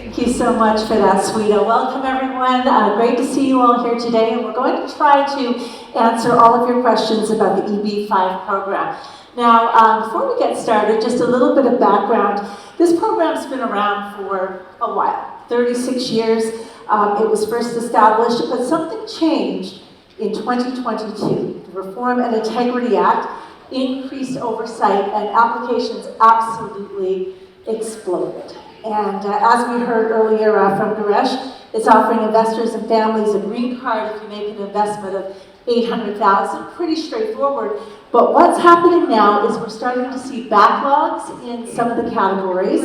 Thank you so much for that, Sweeta. Welcome, everyone. Great to see you all here today, and we're going to try to answer all of your questions about the EB5 program. Now, before we get started, just a little bit of background. This program's been around for a while, 36 years. It was first established, but something changed in 2022. The Reform and Integrity Act increased oversight, and applications absolutely exploded. And as we heard earlier from Girish, it's offering investors and families a green card if you make an investment of $800,000, pretty straightforward. But what's happening now is we're starting to see backlogs in some of the categories,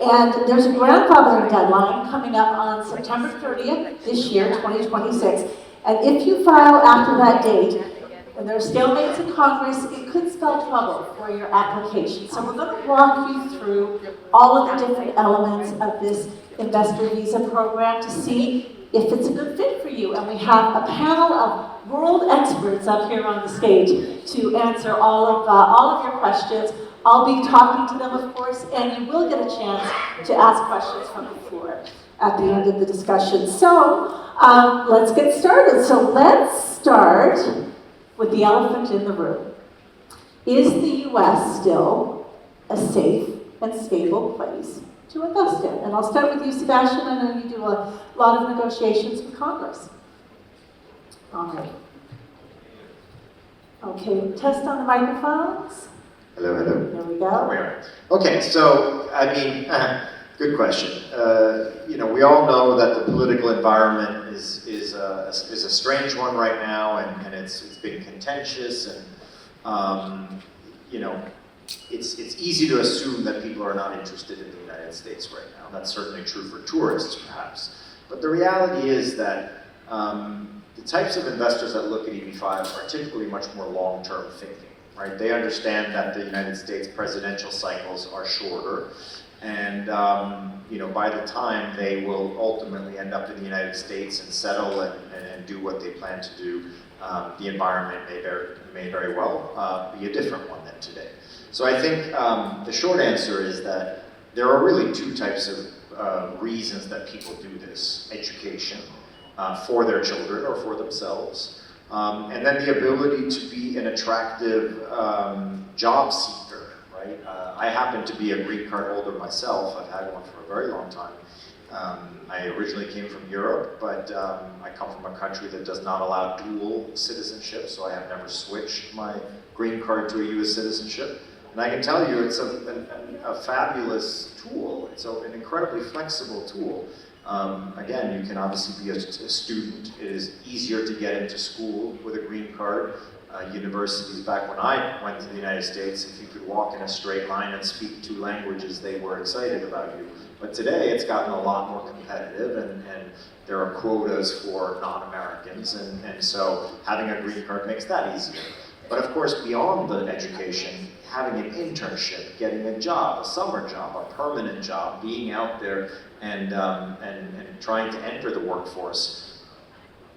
and there's a grandfathering deadline coming up on September 30th this year, 2026. And if you file after that date, and there are stalemates in Congress, it could spell trouble for your application. So we're going to walk you through all of the different elements of this investor visa program to see if it's a good fit for you. And we have a panel of world experts up here on the stage to answer all of your questions. I'll be talking to them, of course, and you will get a chance to ask questions from the floor at the end of the discussion. So let's get started. So let's start with the elephant in the room. Is the US still a safe and stable place to invest in? And I'll start with you, Sebastian. I know you do a lot of negotiations with Congress. All right. Okay, test on the microphones. Hello, hello. There we go. We are. Okay, so, I mean, good question. We all know that the political environment is a strange one right now, and it's been contentious, and it's easy to assume that people are not interested in the United States right now. That's certainly true for tourists, perhaps. But the reality is that the types of investors that look at EB5 are typically much more long-term thinking, right? They understand that the United States presidential cycles are shorter, and by the time they will ultimately end up in the United States and settle and do what they plan to do, the environment may very well be a different one than today. So I think the short answer is that there are really two types of reasons that people do this: education for their children or for themselves, and then the ability to be an attractive job seeker. Right? I happen to be a green card holder myself. I've had one for a very long time. I originally came from Europe, but I come from a country that does not allow dual citizenship, so I have never switched my green card to a US citizenship. And I can tell you it's a fabulous tool. It's an incredibly flexible tool. Again, you can obviously be a student. It is easier to get into school with a green card. Universities, back when I went to the United States, if you could walk in a straight line and speak two languages, they were excited about you. But today, it's gotten a lot more competitive, and there are quotas for non-Americans, and so having a green card makes that easier. But of course, beyond the education, having an internship, getting a job, a summer job, a permanent job, being out there and trying to enter the workforce.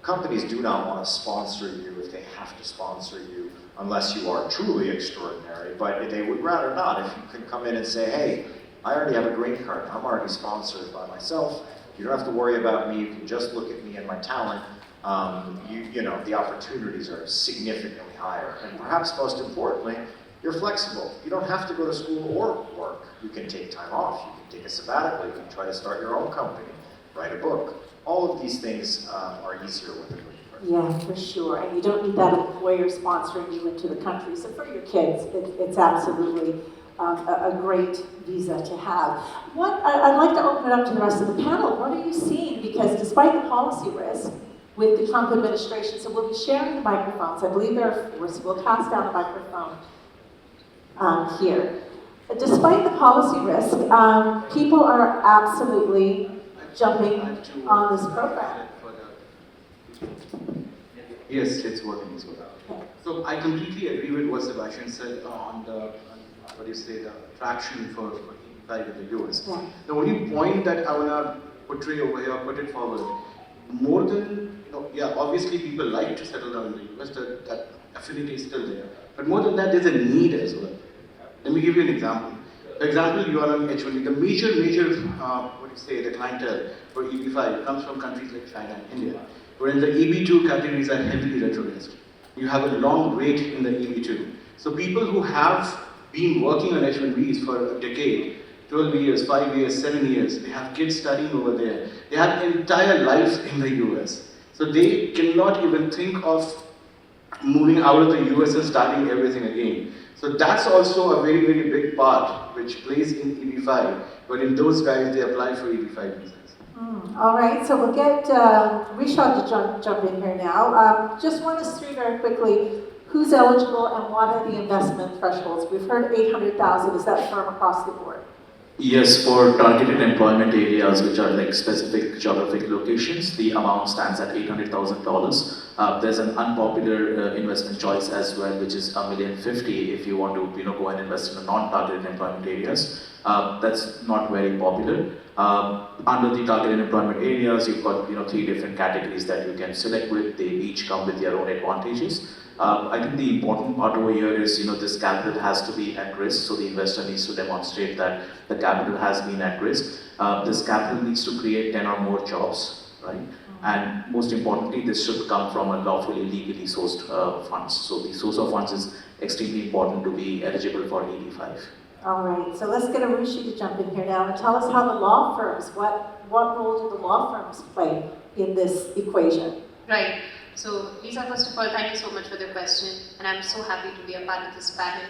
Companies do not want to sponsor you if they have to sponsor you, unless you are truly extraordinary, but they would rather not. If you can come in and say, hey, I already have a green card, I'm already sponsored by myself, you don't have to worry about me, you can just look at me and my talent, the opportunities are significantly higher. And perhaps most importantly, you're flexible. You don't have to go to school or work. You can take time off, you can take a sabbatical, you can try to start your own company, write a book. All of these things are easier with a green card. Yeah, for sure. And you don't need that employer sponsoring you into the country. So for your kids, it's absolutely a great visa to have. I'd like to open it up to the rest of the panel. What are you seeing? Because despite the policy risk with the Trump administration, so we'll be sharing the microphones. I believe there are four, so we'll pass down the microphone here. Despite the policy risk, people are absolutely jumping on this program. Yes, it's working as well. Okay. So I completely agree with what Sebastian said on the traction for E5 in the US. Yeah. The only point that I want to portray over here, put it forward, more than, obviously people like to settle down in the US, that affinity is still there. But more than that, there's a need as well. Let me give you an example. For example, you are on H1B. The major, the clientele for EB5 comes from countries like China and India, wherein the EB2 categories are heavily retro-risked. You have a long wait in the EB2. So people who have been working on H1Bs for a decade, 12 years, 5 years, 7 years, they have kids studying over there, they have entire lives in the US. So they cannot even think of moving out of the US and starting everything again. So that's also a very, very big part which plays in EB5, but in those guys, they apply for EB5 visas. All right, so we'll get Rishabh to jump in here now. Just run us through very quickly who's eligible and what are the investment thresholds. We've heard 800,000, is that firm across the board? Yes, for targeted employment areas, which are like specific geographic locations, the amount stands at $800,000. There's an unpopular investment choice as well, which is $1,050,000 if you want to, go and invest in the non-targeted employment areas. That's not very popular. Under the targeted employment areas, you've got 3 different categories that you can select with. They each come with their own advantages. I think the important part over here is, this capital has to be at risk, so the investor needs to demonstrate that the capital has been at risk. This capital needs to create 10 or more jobs, right? And most importantly, this should come from a lawfully, legally sourced funds. So the source of funds is extremely important to be eligible for EB5. All right, so let's get Aarushi to jump in here now and tell us how the law firms, what role do the law firms play in this equation? Right. So, Lisa, first of all, thank you so much for the question, and I'm so happy to be a part of this panel.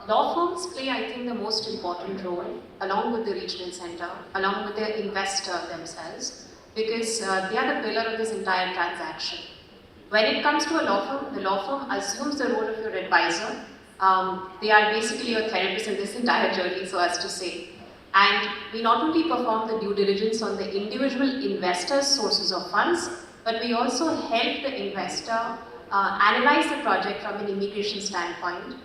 Law firms play, I think, the most important role, along with the regional center, along with the investor themselves, because they are the pillar of this entire transaction. When it comes to a law firm, the law firm assumes the role of your advisor. They are basically your therapist in this entire journey, so as to say. And we not only perform the due diligence on the individual investor's sources of funds, but we also help the investor analyze the project from an immigration standpoint.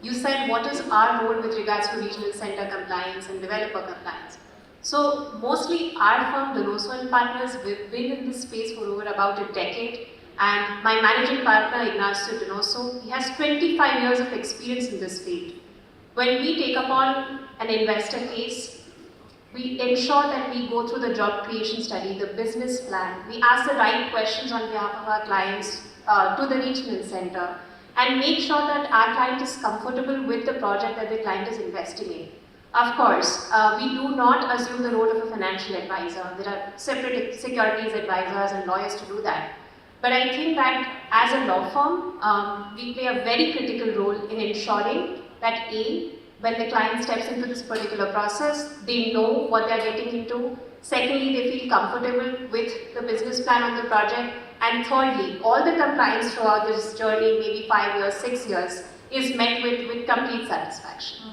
You said, what is our role with regards to regional center compliance and developer compliance? So mostly our firm, Donoso and Partners, we've been in this space for over about a decade. And my managing partner, Ignacio Donoso, he has 25 years of experience in this field. When we take upon an investor case, we ensure that we go through the job creation study, the business plan. We ask the right questions on behalf of our clients to the regional center and make sure that our client is comfortable with the project that the client is investing in. Of course, we do not assume the role of a financial advisor. There are separate securities advisors and lawyers to do that. But I think that as a law firm, we play a very critical role in ensuring that A, when the client steps into this particular process, they know what they are getting into. Secondly, they feel comfortable with the business plan on the project. And thirdly, all the compliance throughout this journey, maybe 5 years, 6 years, is met with complete satisfaction.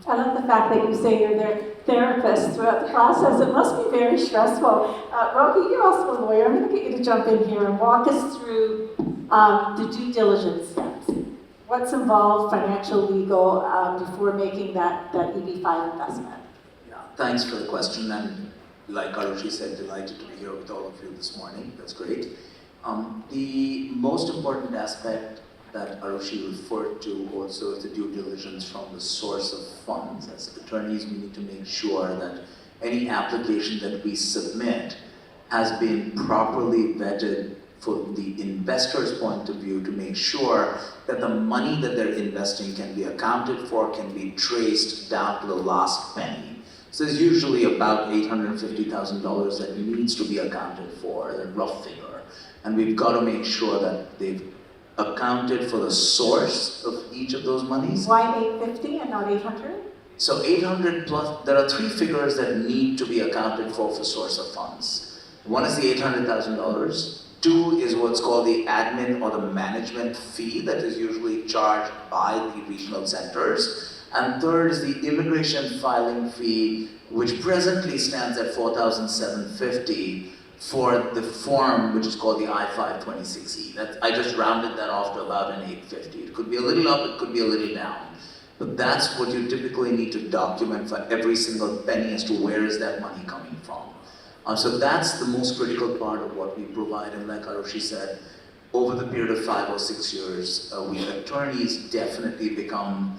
I love the fact that you say you're their therapist throughout the process. It must be very stressful. Rohit, you're also a lawyer. I'm going to get you to jump in here and walk us through the due diligence steps. What's involved, financial, legal, before making that EB5 investment? Yeah, thanks for the question, and like Aarushi said, delighted to be here with all of you this morning. That's great. The most important aspect that Aarushi referred to also is the due diligence from the source of funds. As attorneys, we need to make sure that any application that we submit has been properly vetted from the investor's point of view to make sure that the money that they're investing can be accounted for, can be traced down to the last penny. So there's usually about $850,000 that needs to be accounted for, a rough figure. And we've got to make sure that they've accounted for the source of each of those monies. Why 850 and not 800? So 800 plus, there are 3 figures that need to be accounted for source of funds. One is the $800,000. 2 is what's called the admin or the management fee that is usually charged by the regional centers. And 3rd is the immigration filing fee, which presently stands at $4,750 for the form which is called the I-526E. I just rounded that off to about an $850. It could be a little up, it could be a little down. But that's what you typically need to document for every single penny as to where is that money coming from. So that's the most critical part of what we provide, and like Aarushi said, over the period of 5 or 6 years, we attorneys definitely become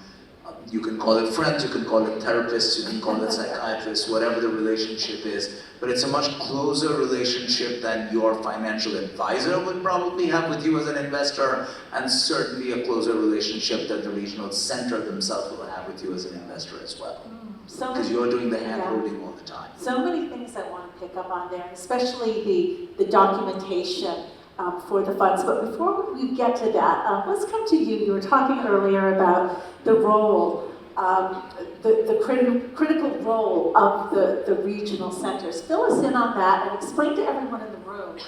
You can call it friends, you can call it therapists, you can call it psychiatrists, whatever the relationship is, but it's a much closer relationship than your financial advisor would probably have with you as an investor, and certainly a closer relationship that the regional center themselves will have with you as an investor as well. So Because many- you're doing the yeah. hand-holding all the time. So many things I want to pick up on there, especially the documentation for the funds. But before we get to that, let's come to you. You were talking earlier about the role, the critical role of the regional centers. Fill us in on that and explain to everyone in the room,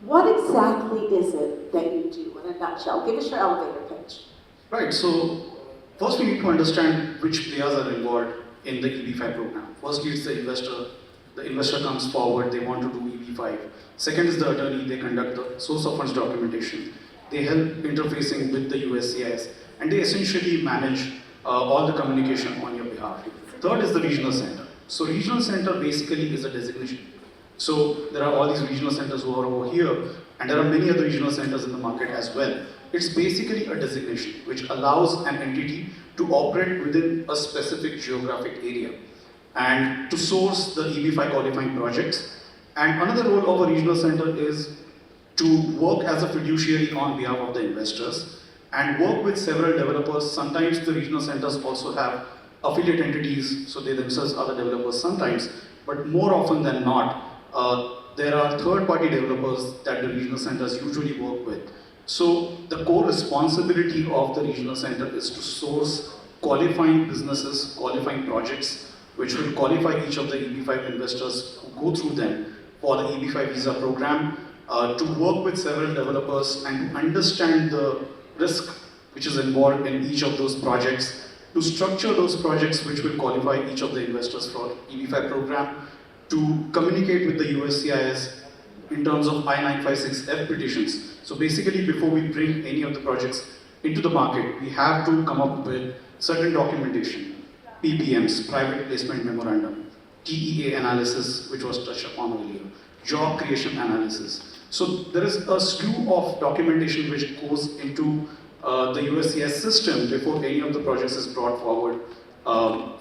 what exactly is it that you do in a nutshell? Give us your elevator pitch. Right, so first we need to understand which players are involved in the EB5 program. Firstly, it's the investor. The investor comes forward, they want to do EB5. Second is the attorney, they conduct the source of funds documentation. They help interfacing with the USCIS, and they essentially manage all the communication on your behalf. Third is the regional center. So regional center basically is a designation. So there are all these regional centers who are over here, and there are many other regional centers in the market as well. It's basically a designation which allows an entity to operate within a specific geographic area and to source the EB5 qualifying projects. And another role of a regional center is to work as a fiduciary on behalf of the investors and work with several developers. Sometimes the regional centers also have affiliate entities, so they themselves are the developers sometimes, but more often than not, there are third-party developers that the regional centers usually work with. So the core responsibility of the regional center is to source qualifying businesses, qualifying projects, which will qualify each of the EB5 investors who go through them for the EB5 visa program, to work with several developers and to understand the risk which is involved in each of those projects, to structure those projects which will qualify each of the investors for EB5 program, to communicate with the USCIS in terms of I-956F petitions. So basically, before we bring any of the projects into the market, we have to come up with certain documentation, PPMs, private placement memorandum, TEA analysis, which was touched upon earlier, job creation analysis. So there is a slew of documentation which goes into the USCIS system before any of the projects is brought forward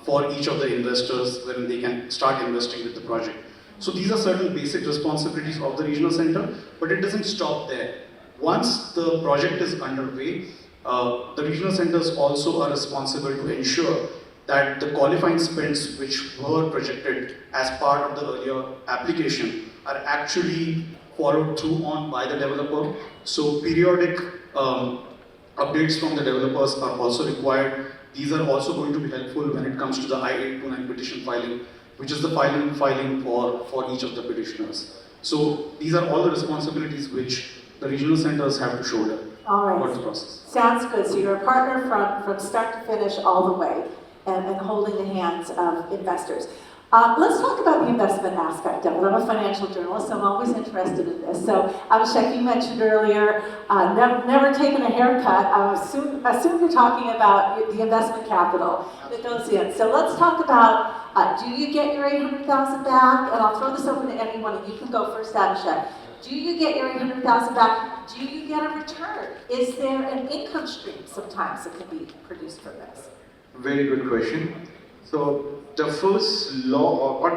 for each of the investors, wherein they can start investing with the project. So these are certain basic responsibilities of the regional center, but it doesn't stop there. Once the project is underway, the regional centers also are responsible to ensure that the qualifying spends which were projected as part of the earlier application are actually followed through on by the developer. So periodic updates from the developers are also required. These are also going to be helpful when it comes to the I-829 petition filing, which is the filing for each of the petitioners. So these are all the responsibilities which the regional centers have to shoulder All right. for the process. Sounds good. So you're a partner from start to finish all the way and holding the hands of investors. Let's talk about the investment aspect of it. I'm a financial journalist, so I'm always interested in this. So Abhishek, you mentioned earlier, never taken a haircut. I assume you're talking about the investment capital that goes in. So let's talk about, do you get your $800,000 back? And I'll throw this open to anyone, and you can go first, Abhishek. Do you get your $800,000 back? Do you get a return? Is there an income stream sometimes that can be produced from this? Very good question. So the first law, or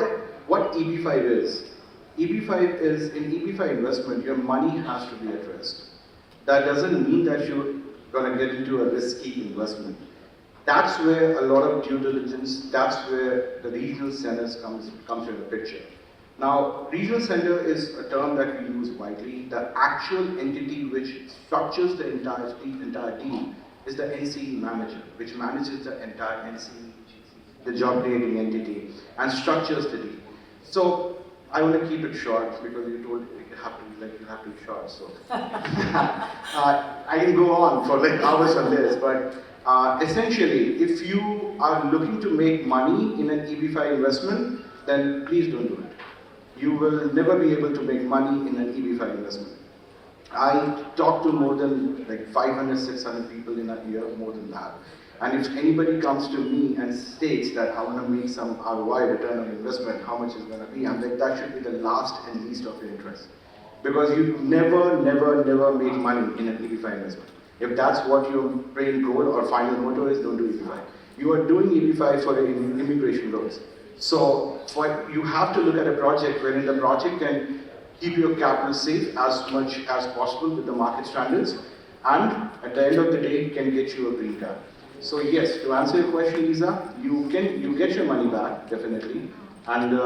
what EB5 is, EB5 is, in EB5 investment, your money has to be at risk. That doesn't mean that you're going to get into a risky investment. That's where a lot of due diligence, that's where the regional centers comes into the picture. Now, regional center is a term that we use widely. The actual entity which structures the entire deal is the NC manager, which manages the entire NC, the job creating entity, and structures the deal. So I want to keep it short because you told you have to be short. So I can go on for like hours on this, but essentially, if you are looking to make money in an EB5 investment, then please don't do it. You will never be able to make money in an EB5 investment. I talk to more than like 500, 600 people in a year, more than that. And if anybody comes to me and states that I want to make some ROI, return on investment, how much is going to be, I'm like, that should be the last and least of your interest. Because you never make money in an EB5 investment. If that's what your brain goal or final motto is, don't do EB5. You are doing EB5 for immigration loans. So you have to look at a project wherein the project can keep your capital safe as much as possible with the market standards, and at the end of the day can get you a green card. So yes, to answer your question, Lisa, you get your money back, definitely. And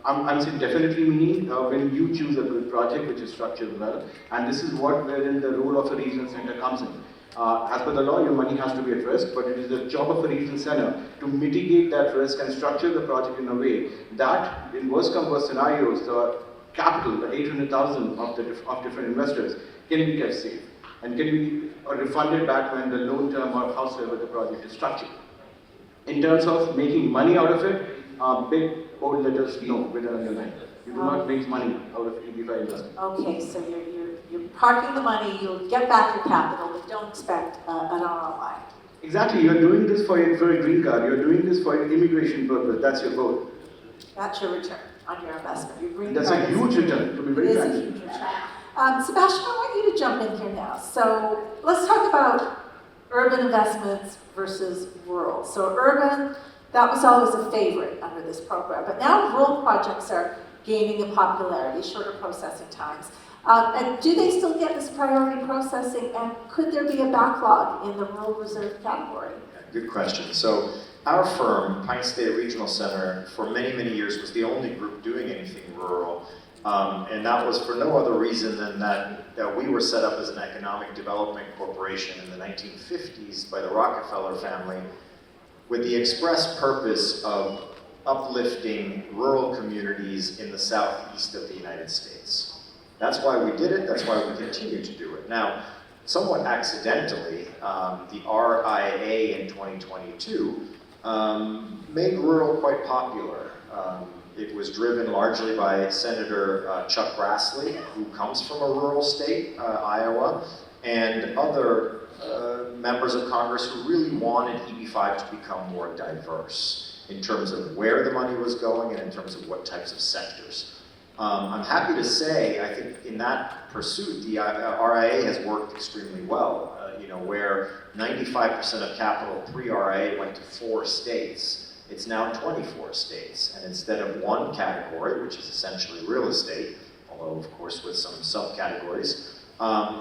I'm saying definitely meaning when you choose a good project which is structured well, and this is wherein the role of a regional center comes in. As per the law, your money has to be at risk, but it is the job of a regional center to mitigate that risk and structure the project in a way that, in worst come worst scenarios, the capital, the 800,000 of different investors, can be kept safe and can be refunded back when the loan term or howsoever the project is structured. In terms of making money out of it, big bold letters, no, with an underline. You do not make money out of EB5 investment. Okay, so you're parking the money, you'll get back your capital, but don't expect an ROI. Exactly, you're doing this for a green card, you're doing this for an immigration purpose, that's your goal. That's your return on your investment. Your green That's card a huge return, to be very is a frank. huge return. Sebastian, I want you to jump in here now. So let's talk about urban investments versus rural. So urban, that was always a favorite under this program, but now rural projects are gaining in popularity, shorter processing times. And do they still get this priority processing, and could there be a backlog in the rural reserve category? Good question. So our firm, Pine State Regional Center, for many, many years was the only group doing anything rural. And that was for no other reason than that we were set up as an economic development corporation in the 1950s by the Rockefeller family with the express purpose of uplifting rural communities in the southeast of the United States. That's why we did it, that's why we continue to do it. Now, somewhat accidentally, the RIA in 2022 made rural quite popular. It was driven largely by Senator Chuck Grassley, who comes from a rural state, Iowa, and other members of Congress who really wanted EB5 to become more diverse in terms of where the money was going and in terms of what types of sectors. I'm happy to say, I think in that pursuit, the RIA has worked extremely well. Where 95% of capital pre-RIA went to 4 states, it's now 24 states. And instead of one category, which is essentially real estate, although of course with some subcategories,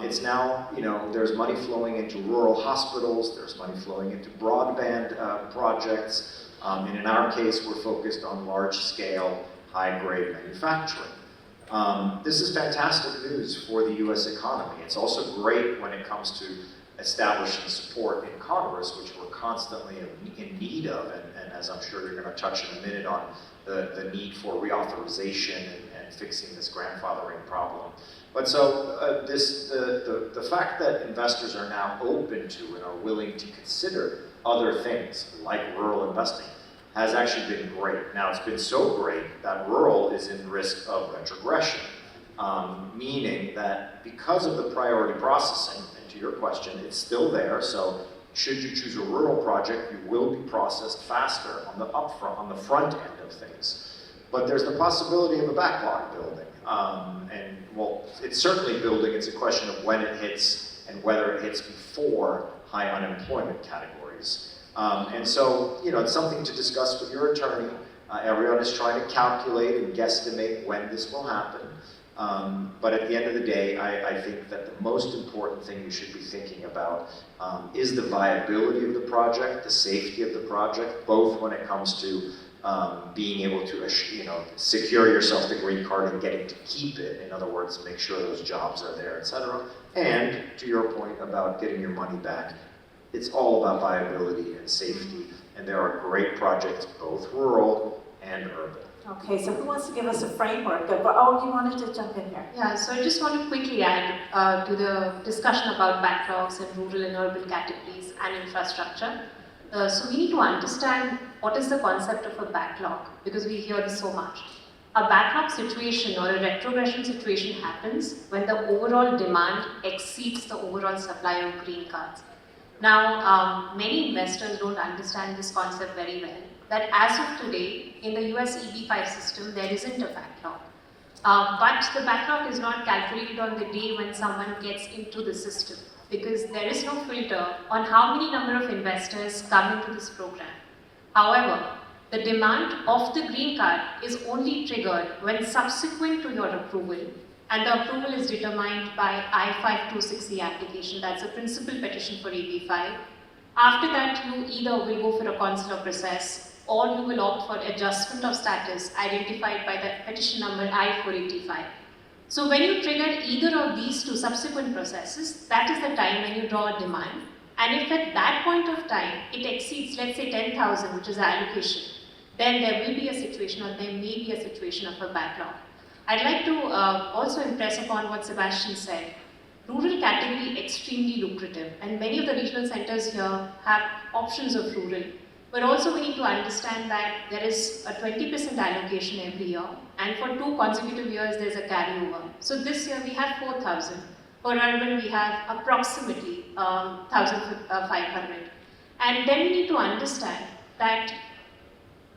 it's now, there's money flowing into rural hospitals, there's money flowing into broadband projects, and in our case, we're focused on large-scale, high-grade manufacturing. This is fantastic news for the US economy. It's also great when it comes to establishing support in Congress, which we're constantly in need of, and as I'm sure you're going to touch in a minute on the need for reauthorization and fixing this grandfathering problem. But so the fact that investors are now open to and are willing to consider other things like rural investing has actually been great. Now, it's been so great that rural is in risk of retrogression, meaning that because of the priority processing, and to your question, it's still there, so should you choose a rural project, you will be processed faster on the front end of things. But there's the possibility of a backlog building. And well, it's certainly building, it's a question of when it hits and whether it hits before high unemployment categories. And so, it's something to discuss with your attorney. Everyone is trying to calculate and guesstimate when this will happen. But at the end of the day, I think that the most important thing you should be thinking about is the viability of the project, the safety of the project, both when it comes to being able to, secure yourself the green card and getting to keep it. In other words, make sure those jobs are there, etc. And to your point about getting your money back, it's all about viability and safety. And there are great projects, both rural and urban. Okay, so who wants to give us a framework? You wanted to jump in here. Yeah, so I just want to quickly add to the discussion about backlogs and rural and urban categories and infrastructure. So we need to understand what is the concept of a backlog, because we hear this so much. A backlog situation or a retrogression situation happens when the overall demand exceeds the overall supply of green cards. Now, many investors don't understand this concept very well, that as of today, in the US EB5 system, there isn't a backlog. But the backlog is not calculated on the day when someone gets into the system. because there is no filter on how many number of investors come into this program. However, the demand of the green card is only triggered when subsequent to your approval, and the approval is determined by I-5260 application, that's a principal petition for EB5. After that, you either will go for a consular process or you will opt for adjustment of status identified by the petition number I-485. So when you trigger either of these two subsequent processes, that is the time when you draw a demand. And if at that point of time it exceeds, let's say 10,000, which is the allocation, then there will be a situation, or there may be a situation of a backlog. I'd like to also impress upon what Sebastian said. Rural category extremely lucrative, and many of the regional centers here have options of rural. But also we need to understand that there is a 20% allocation every year, and for 2 consecutive years there's a carryover. So this year we have 4,000. For urban we have approximately 1,500. And then we need to understand that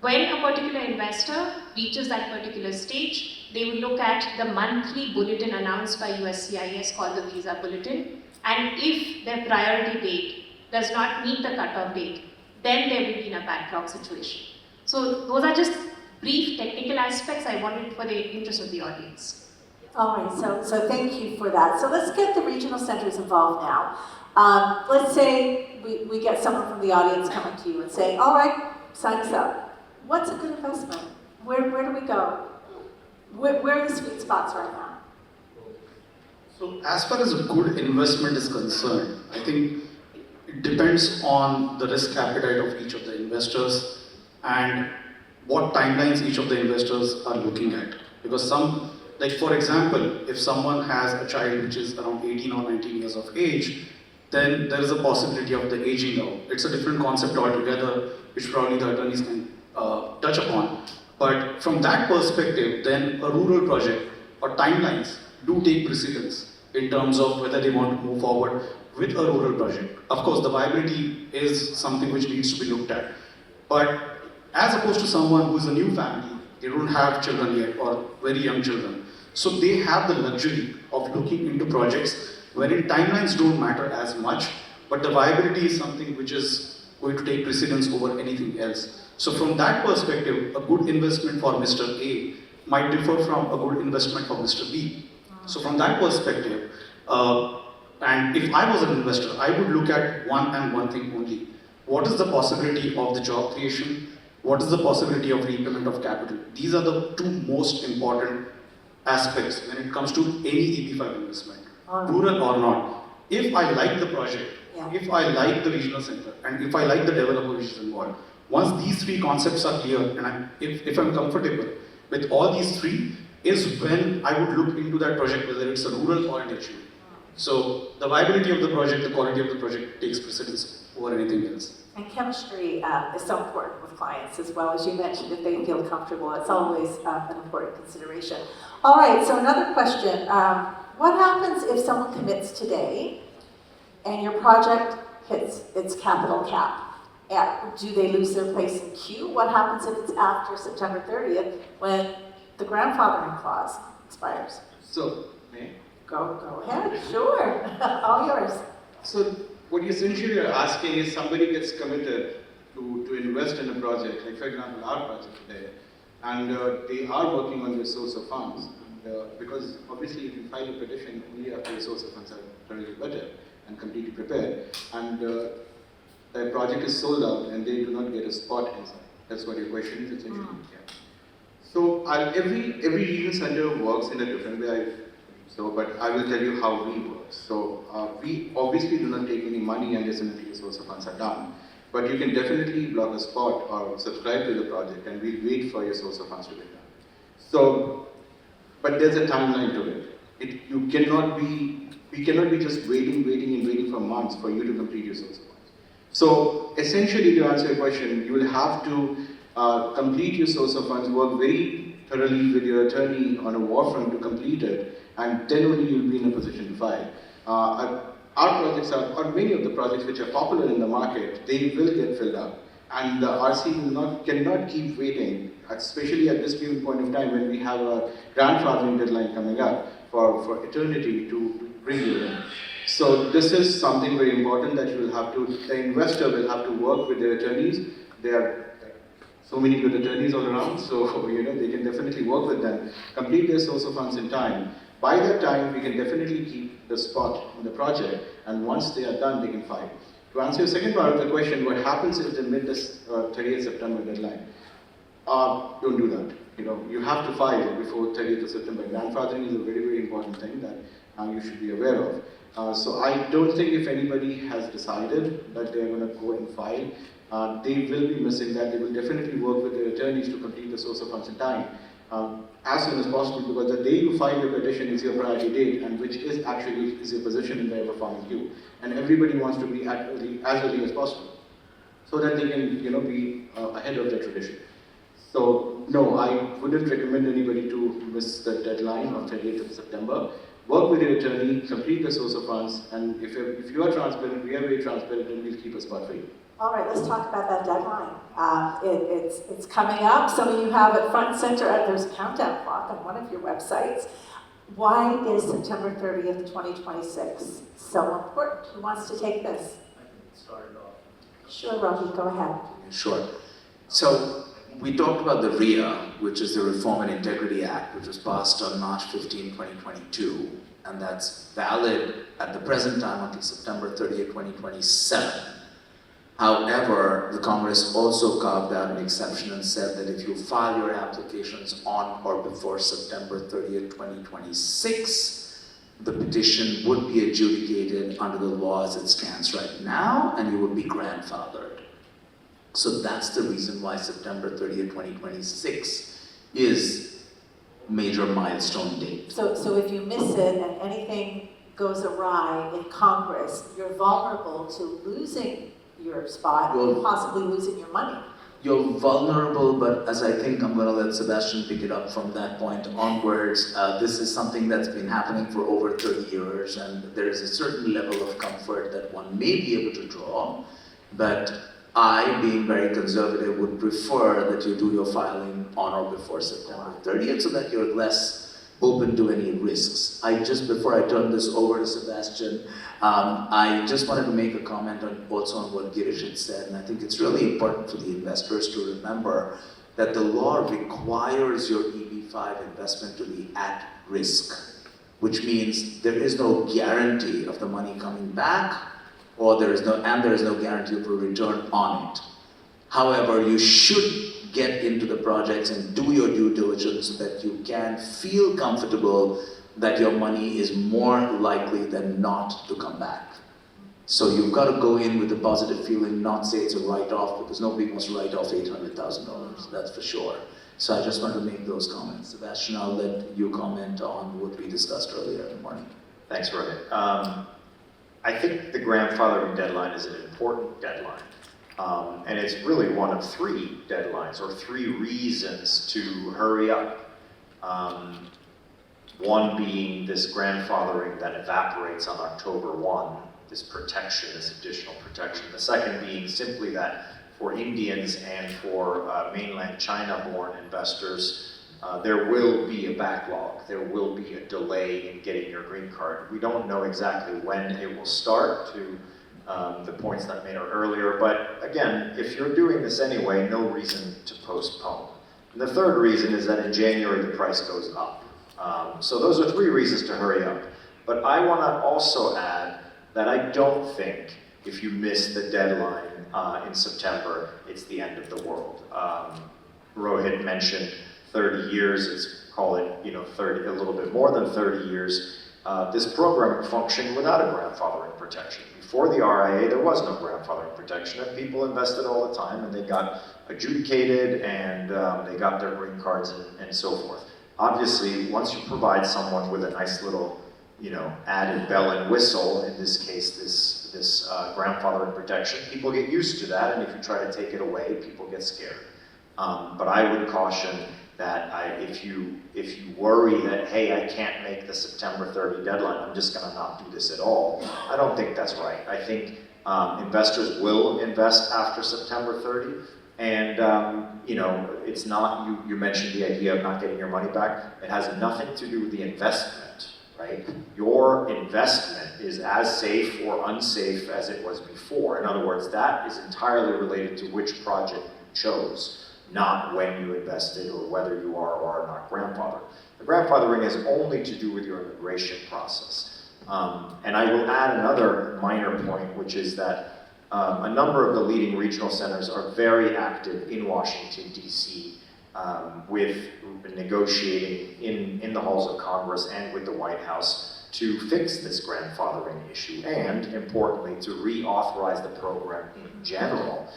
when a particular investor reaches that particular stage, they will look at the monthly bulletin announced by USCIS called the Visa Bulletin, and if their priority date does not meet the cutoff date, then they will be in a backlog situation. So those are just brief technical aspects I wanted for the interest of the audience. All right, so thank you for that. So let's get the regional centers involved now. Let's say we get someone from the audience coming to you and saying, all right, sign us up. What's a good investment? Where do we go? Where are the sweet spots right now? So as far as a good investment is concerned, I think it depends on the risk appetite of each of the investors and what timelines each of the investors are looking at. Because some, like for example, if someone has a child which is around 18 or 19 years of age, then there is a possibility of the aging out. It's a different concept altogether, which probably the attorneys can touch upon. But from that perspective, then a rural project or timelines do take precedence in terms of whether they want to move forward with a rural project. Of course, the viability is something which needs to be looked at. But as opposed to someone who is a new family, they don't have children yet or very young children. So they have the luxury of looking into projects wherein timelines don't matter as much, but the viability is something which is going to take precedence over anything else. So from that perspective, a good investment for Mr. A might differ from a good investment for Mr. B. So from that perspective, and if I was an investor, I would look at one thing only. What is the possibility of the job creation? What is the possibility of repayment of capital? These are the 2 most important aspects when it comes to any EB5 investment, rural or not. If I like the project, if I like the regional center, and if I like the developer which is involved, once these 3 concepts are clear, and if I'm comfortable with all these 3, is when I would look into that project, whether it's a rural or an HU. So the viability of the project, the quality of the project takes precedence over anything else. And chemistry is so important with clients as well. As you mentioned, if they feel comfortable, it's always an important consideration. All right, so another question. What happens if someone commits today and your project hits its capital cap? Do they lose their place in queue? What happens if it's after September 30th when the grandfathering clause expires? So, may Go ahead, sure, all yours. So what you essentially are asking is somebody gets committed to invest in a project, like for example our project today, and they are working on their source of funds. And, because obviously if you file a petition only after your source of funds are thoroughly vetted and completely prepared, and the project is sold out and they do not get a spot inside. That's what your question is essentially. Yeah. So every regional center works in a different way. But I will tell you how we work. So we obviously do not take any money unless and until the source of funds are done. But you can definitely block a spot or subscribe to the project, and we'll wait for your source of funds to get done. So, but there's a timeline to it. We cannot be just waiting for months for you to complete your source of funds. So essentially, to answer your question, you will have to complete your source of funds, work very thoroughly with your attorney on a war front to complete it, and then only you'll be in a position to file. Our projects or many of the projects which are popular in the market, they will get filled up. And the RC cannot keep waiting, especially at this given point of time when we have a grandfathering deadline coming up for eternity to bring you in. So this is something very important that you will have to, the investor will have to work with their attorneys. There are so many good attorneys all around, so they can definitely work with them, complete their source of funds in time. By that time, we can definitely keep the spot in the project, and once they are done, they can file. To answer your second part of the question, what happens if they meet this 30th September deadline? Don't do that. You have to file before 30th of September. Grandfathering is a very, very important thing that you should be aware of. So I don't think if anybody has decided that they're going to go and file, they will be missing that. They will definitely work with their attorneys to complete the source of funds in time. As soon as possible, because the day you file your petition is your priority date, and which is actually your position in the ever-farming queue. And everybody wants to be as early as possible, so that they can be ahead of the tradition. So no, I wouldn't recommend anybody to miss the deadline of 30th of September. Work with your attorney, complete the source of funds, and if you are transparent, we are very transparent, and we'll keep a spot for you. All right, let's talk about that deadline. It's coming up. Some of you have it front and center. There's a countdown clock on one of your websites. Why is September 30th, 2026 so important? Who wants to take this? I can start it off. Sure, Rohit, go ahead. Sure. So we talked about the RIA, which is the Reform and Integrity Act, which was passed on March 15, 2022, and that's valid at the present time until September 30th, 2027. However, the Congress also carved out an exception and said that if you file your applications on or before September 30th, 2026, the petition would be adjudicated under the law as it stands right now, and you would be grandfathered. So that's the reason why September 30th, 2026 is major milestone date. So if you miss it and anything goes awry in Congress, you're vulnerable to losing your spot, Well, possibly losing your money. You're vulnerable, but as I think I'm going to let Sebastian pick it up from that point onwards, this is something that's been happening for over 30 years, and there is a certain level of comfort that one may be able to draw, but I, being very conservative, would prefer that you do your filing on or before September 30th so that you're less open to any risks. Before I turn this over to Sebastian, I just wanted to make a comment also on what Girish had said, and I think it's really important for the investors to remember that the law requires your EB5 investment to be at risk, which means there is no guarantee of the money coming back, or there is no guarantee of a return on it. However, you should get into the projects and do your due diligence so that you can feel comfortable that your money is more likely than not to come back. So you've got to go in with a positive feeling, not say it's a write-off, because nobody wants to write off $800,000, that's for sure. So I just wanted to make those comments. Sebastian, I'll let you comment on what we discussed earlier in the morning. Thanks, Rohit. I think the grandfathering deadline is an important deadline. And it's really one of three deadlines, or three reasons to hurry up. One being this grandfathering that evaporates on October 1, this protection, this additional protection. The second being simply that for Indians and for mainland China-born investors, there will be a backlog. There will be a delay in getting your green card. We don't know exactly when it will start, to the points that I made earlier, but again, if you're doing this anyway, no reason to postpone. And the third reason is that in January the price goes up. So those are three reasons to hurry up. But I want to also add that I don't think if you miss the deadline in September, it's the end of the world. Rohit mentioned 30 years, let's call it 30, a little bit more than 30 years. This program functioned without a grandfathering protection. Before the RIA, there was no grandfathering protection, and people invested all the time, and they got adjudicated, and they got their green cards and so forth. Obviously, once you provide someone with a nice little, added bell and whistle, in this case, this grandfathering protection, people get used to that, and if you try to take it away, people get scared. But I would caution that if you worry that, hey, I can't make the September 30 deadline, I'm just gonna not do this at all, I don't think that's right. I think investors will invest after September 30, and it's not, you mentioned the idea of not getting your money back. It has nothing to do with the investment, right? Your investment is as safe or unsafe as it was before. In other words, that is entirely related to which project you chose, not when you invested or whether you are or are not grandfathered. The grandfathering has only to do with your immigration process. And I will add another minor point, which is that a number of the leading regional centers are very active in Washington, D.C., with negotiating in the halls of Congress and with the White House to fix this grandfathering issue and, importantly, to reauthorize the program in general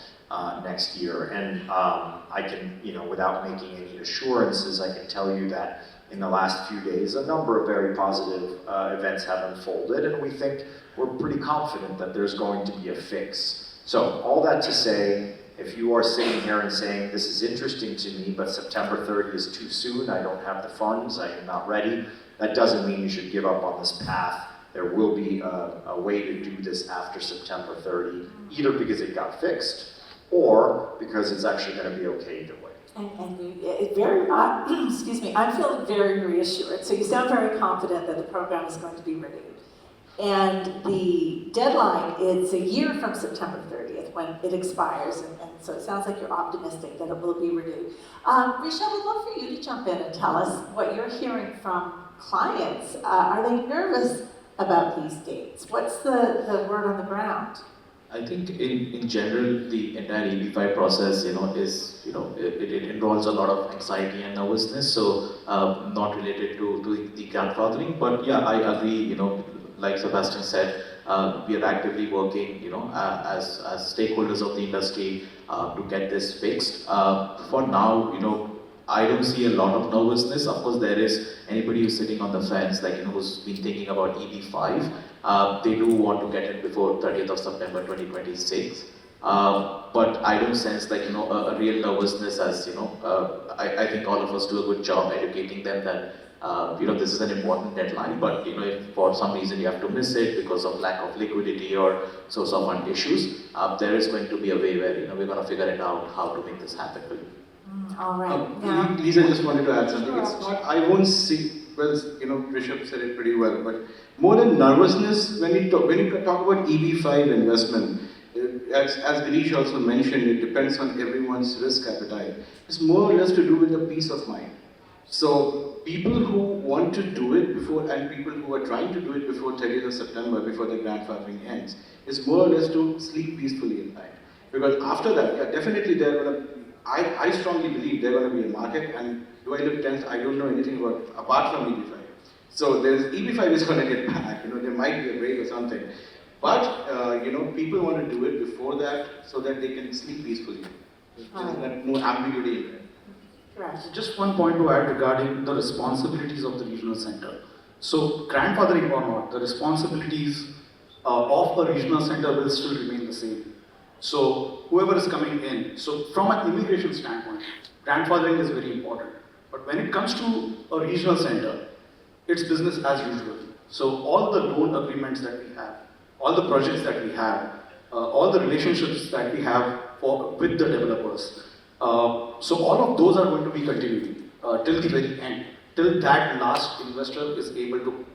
next year. And I can, without making any assurances, I can tell you that in the last few days, a number of very positive events have unfolded, and we think we're pretty confident that there's going to be a fix. So all that to say, if you are sitting here and saying, this is interesting to me, but September 30 is too soon, I don't have the funds, I am not ready, that doesn't mean you should give up on this path. There will be a way to do this after September 30, either because it got fixed, or because it's actually going to be okay either way. Excuse me, I'm feeling very reassured. So you sound very confident that the program is going to be renewed. And the deadline is a year from September 30th when it expires, and so it sounds like you're optimistic that it will be renewed. Rishabh, I'd love for you to jump in and tell us what you're hearing from clients. Are they nervous about these dates? What's the word on the ground? I think in general, the entire EB5 process, it involves a lot of anxiety and nervousness, so not related to the grandfathering. But yeah, I agree, like Sebastian said, we are actively working, as stakeholders of the industry to get this fixed. For now, I don't see a lot of nervousness. Of course, there is anybody who's sitting on the fence, who's been thinking about EB5. They do want to get it before 30th of September 2026. But I don't sense a real nervousness as, I think all of us do a good job educating them that this is an important deadline, but if for some reason you have to miss it because of lack of liquidity or source of fund issues, there is going to be a way where we're going to figure it out how to make this happen for you. All right. Lisa just wanted to add something. It's not, I won't see, well, Rishabh said it pretty well, but more than nervousness, when you talk about EB5 investment, as Girish also mentioned, it depends on everyone's risk appetite. It's more or less to do with the peace of mind. So people who want to do it before, and people who are trying to do it before 30th of September, before the grandfathering ends, is more or less to sleep peacefully at night. Because after that, yeah, definitely they're going to, I strongly believe they're going to be a market, and do I look tense? I don't know anything about, apart from EB5. So EB5 is going to get back, there might be a break or something. But, people want to do it before that so that they can sleep peacefully. There's no ambiguity in it. Correct. Just one point to add regarding the responsibilities of the regional center. So, grandfathering or not, the responsibilities of a regional center will still remain the same. So, whoever is coming in, so from an immigration standpoint, grandfathering is very important. But when it comes to a regional center, it's business as usual. So, all the loan agreements that we have, all the projects that we have, all the relationships that we have with the developers, so all of those are going to be continuing till the very end, till that last investor is able to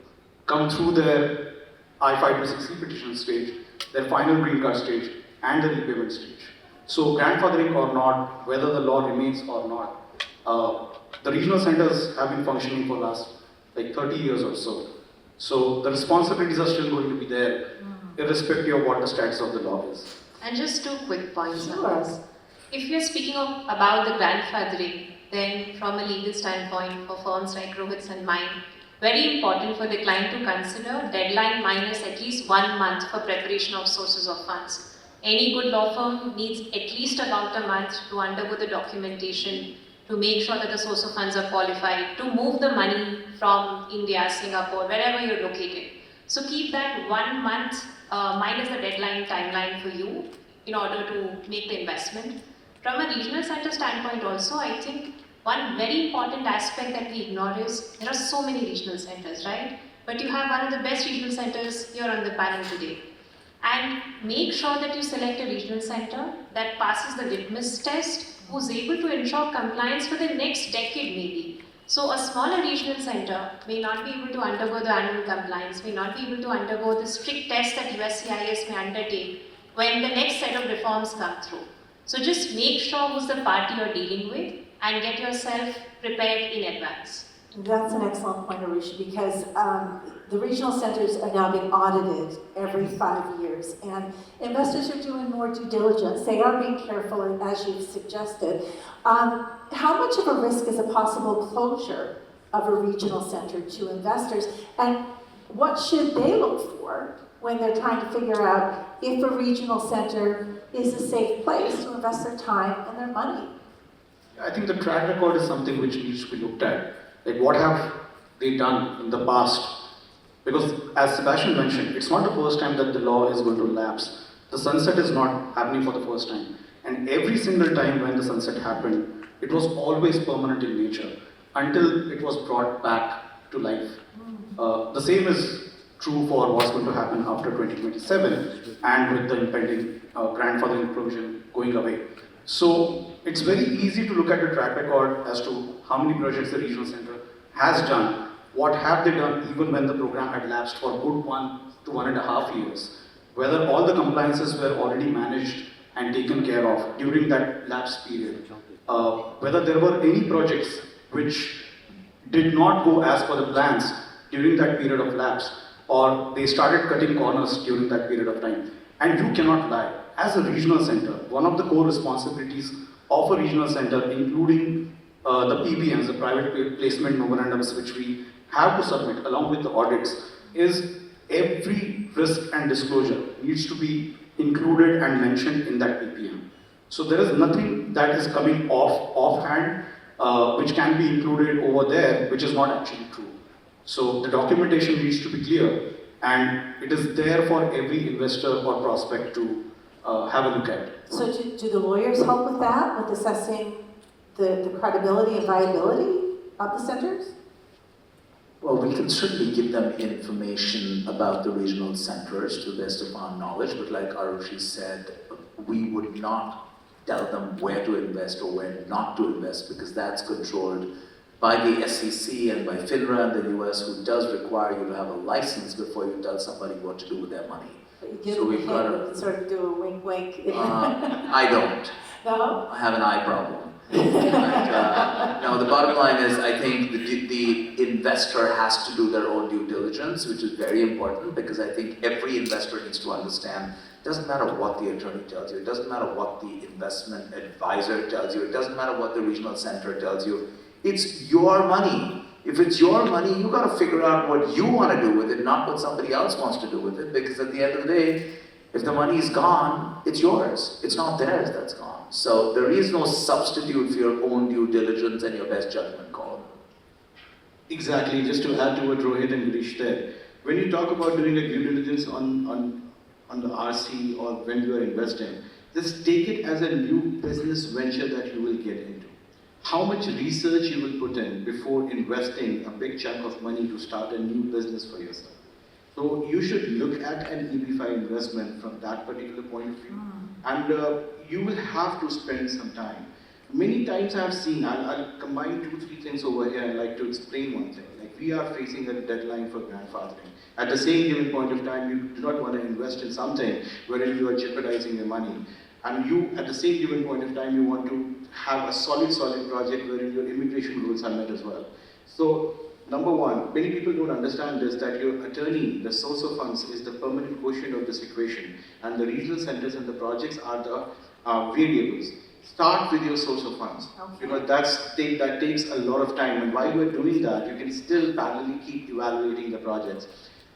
come through their I-526C petition stage, their final green card stage, and the repayment stage. So grandfathering or not, whether the law remains or not, the regional centers have been functioning for last 30 years or so. So the responsibilities are still going to be there, irrespective of what the status of the law is. And just 2 quick points on Sure. this. If you're speaking about the grandfathering, then from a legal standpoint for firms like Rohit's and mine, very important for the client to consider deadline minus at least 1 month for preparation of sources of funds. Any good law firm needs at least about a month to undergo the documentation, to make sure that the source of funds are qualified, to move the money from India, Singapore, wherever you're located. So keep that 1 month minus the deadline timeline for you in order to make the investment. From a regional center standpoint also, I think one very important aspect that we ignore is there are so many regional centers, right? But you have one of the best regional centers here on the panel today. And make sure that you select a regional center that passes the litmus test, who's able to ensure compliance for the next decade maybe. So a smaller regional center may not be able to undergo the annual compliance, may not be able to undergo the strict tests that USCIS may undertake when the next set of reforms come through. So just make sure who's the party you're dealing with and get yourself prepared in advance. That's an excellent point, Aarushi, because the regional centers are now being audited every 5 years, and investors are doing more due diligence. They are being careful, as you've suggested. How much of a risk is a possible closure of a regional center to investors, and what should they look for when they're trying to figure out if a regional center is a safe place to invest their time and their money? I think the track record is something which needs to be looked at. Like, what have they done in the past? Because as Sebastian mentioned, it's not the first time that the law is going to lapse. The sunset is not happening for the first time. And every single time when the sunset happened, it was always permanent in nature until it was brought back to life. The same is true for what's going to happen after 2027 and with the impending grandfathering provision going away. So it's very easy to look at the track record as to how many projects the regional center has done, what have they done even when the program had lapsed for a good 1 to 1.5 years, whether all the compliances were already managed and taken care of during that lapse period, whether there were any projects which did not go as per the plans during that period of lapse, or they started cutting corners during that period of time. And you cannot lie. As a regional center, one of the core responsibilities of a regional center, including the PPMs, the private placement memorandums, which we have to submit along with the audits, is every risk and disclosure needs to be included and mentioned in that PPM. So there is nothing that is coming offhand which can be included over there, which is not actually true. So the documentation needs to be clear, and it is there for every investor or prospect to have a look at. So do the lawyers help with that, with assessing the credibility and viability of the centers? Well, we can certainly give them information about the regional centers to the best of our knowledge, but like Aarushi said, we would not tell them where to invest or where not to invest, because that's controlled by the SEC and by FINRA in the US, who does require you to have a license before you tell somebody what to do with their money. But you give So them we've a got hint, you can sort of do a wink wink. I don't. No? I have an eye problem. No, the bottom line is, I think the investor has to do their own due diligence, which is very important, because I think every investor needs to understand, it doesn't matter what the attorney tells you, it doesn't matter what the investment advisor tells you, it doesn't matter what the regional center tells you, it's your money. If it's your money, you gotta figure out what you wanna do with it, not what somebody else wants to do with it, because at the end of the day, if the money is gone, it's yours. It's not theirs that's gone. So there is no substitute for your own due diligence and your best judgment call. Exactly, just to add to what Rohit and Girish said, when you talk about doing a due diligence on the RC or when you are investing, just take it as a new business venture that you will get into. How much research you will put in before investing a big chunk of money to start a new business for yourself. So you should look at an EB5 investment from that particular point of view. And you will have to spend some time. Many times I've seen, I'll combine 2-3 things over here. I'd like to explain one thing. Like, we are facing a deadline for grandfathering. At the same given point of time, you do not want to invest in something wherein you are jeopardizing your money. And you, at the same given point of time, you want to have a solid project wherein your immigration rules are met as well. So, number one, many people don't understand this, that your attorney, the source of funds, is the permanent quotient of this equation, and the regional centers and the projects are the variables. Start with your source of funds. Okay. Because that takes a lot of time, and while you are doing that, you can still parallelly keep evaluating the projects.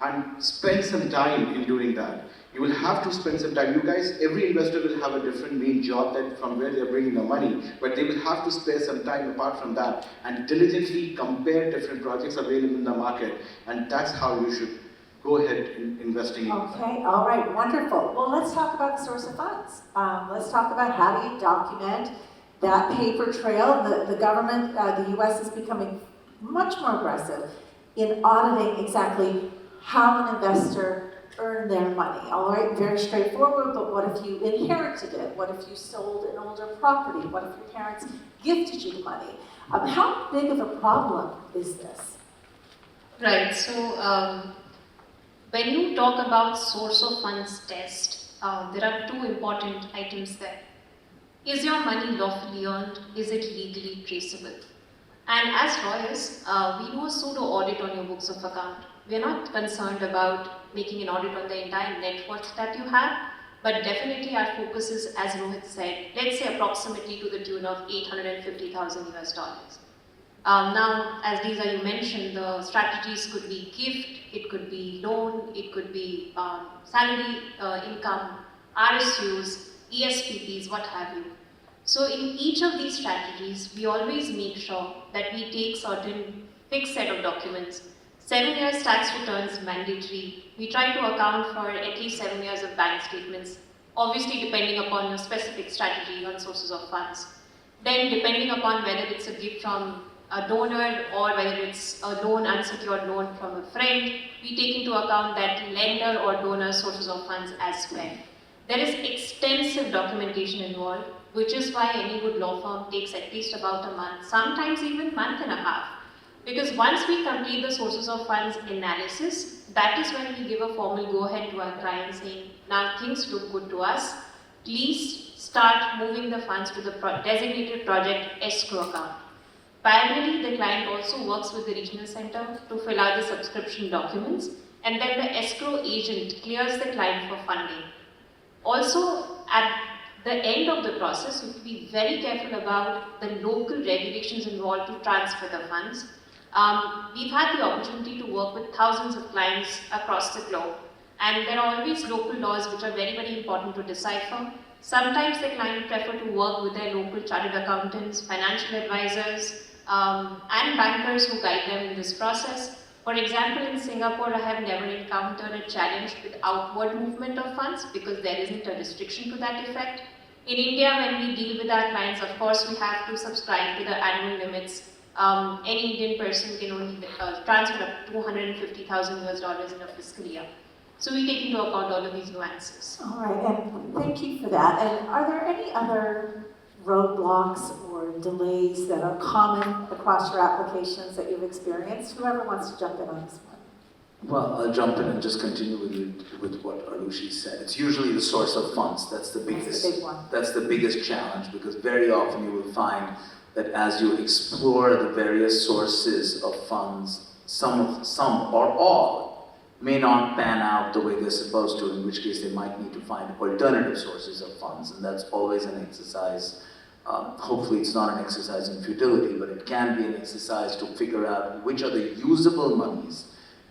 And spend some time in doing that. You will have to spend some time. You guys, every investor will have a different main job that from where they're bringing the money, but they will have to spare some time apart from that and diligently compare different projects available in the market, and that's how you should go ahead in investing in. Okay, all right, wonderful. Well, let's talk about the source of funds. Let's talk about how do you document that paper trail. The government, the US is becoming much more aggressive in auditing exactly how an investor earned their money. All right, very straightforward, but what if you inherited it? What if you sold an older property? What if your parents gifted you the money? How big of a problem is this? Right, so when you talk about source of funds test, there are two important items there. Is your money lawfully earned? Is it legally traceable? And as lawyers, we do a pseudo audit on your books of account. We are not concerned about making an audit on the entire net worth that you have, but definitely our focus is, as Rohit said, let's say approximately to the tune of 850,000 US dollars. Now, as Lisa, you mentioned, the strategies could be gift, it could be loan, it could be salary, income, RSUs, ESPPs, what have you. So in each of these strategies, we always make sure that we take certain fixed set of documents. 7 years tax returns mandatory. We try to account for at least 7 years of bank statements, obviously depending upon your specific strategy on sources of funds. Then depending upon whether it's a gift from a donor or whether it's a loan, unsecured loan from a friend, we take into account that lender or donor sources of funds as well. There is extensive documentation involved, which is why any good law firm takes at least about a month, sometimes even month and a half. Because once we complete the sources of funds analysis, that is when we give a formal go-ahead to our client saying, now things look good to us, please start moving the funds to the designated project escrow account. Parallelly, the client also works with the regional center to fill out the subscription documents, and then the escrow agent clears the client for funding. Also, at the end of the process, you have to be very careful about the local regulations involved to transfer the funds. We've had the opportunity to work with thousands of clients across the globe, and there are always local laws which are very, very important to decipher. Sometimes the client prefer to work with their local chartered accountants, financial advisors, and bankers who guide them in this process. For example, in Singapore, I have never encountered a challenge with outward movement of funds because there isn't a restriction to that effect. In India, when we deal with our clients, of course, we have to subscribe to the annual limits. Any Indian person can only transfer up to 250,000 US dollars in a fiscal year. So we take into account all of these nuances. All right, and thank you for that. And are there any other roadblocks or delays that are common across your applications that you've experienced? Whoever wants to jump in on this one. Well, I'll jump in and just continue with what Aarushi said. It's usually the source of funds that's the biggest. That's the big one. That's the biggest challenge, because very often you will find that as you explore the various sources of funds, some or all may not pan out the way they're supposed to, in which case they might need to find alternative sources of funds, and that's always an exercise. Hopefully it's not an exercise in futility, but it can be an exercise to figure out which are the usable monies